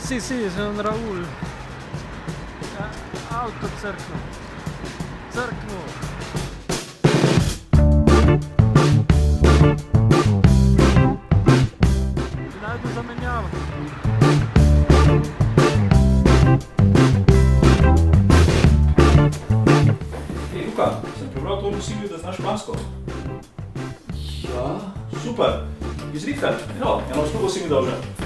Sì, sono Raul. Auto crknu. Crknu. Ti najdu zamenjavo. Hej, Luka, sem prebral to v Lusilju, da znaš špansko. Ja? Super, izrihtaj, eno uslugo si mi dolžen.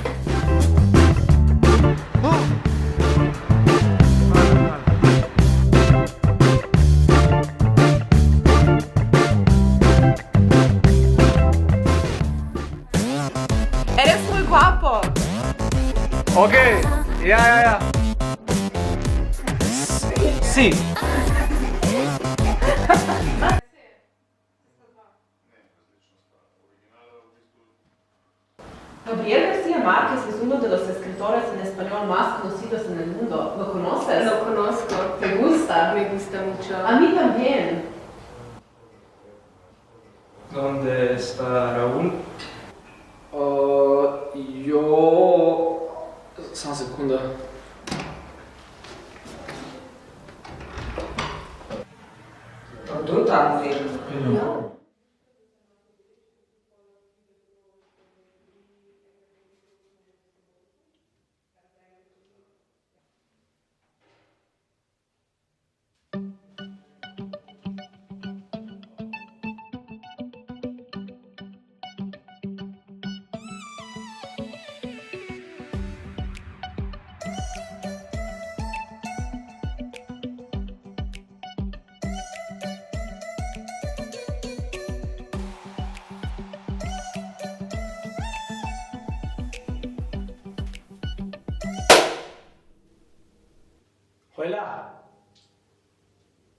Eres muy guapo. Ok, ja. Sí. Gabriel García Márquez es uno de los escritores en español más conocidos en el mundo. ¿Lo conoces? Lo conozco. ¿Te gusta? Me gusta mucho. A mí también. ¿Dónde está Raúl? Samo sekunda. Tu tam film. Hola.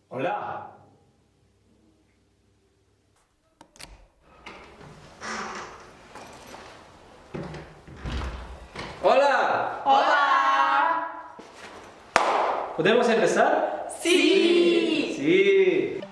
Hola. Hola. Hola. ¿Podemos empezar? Sí. Sí.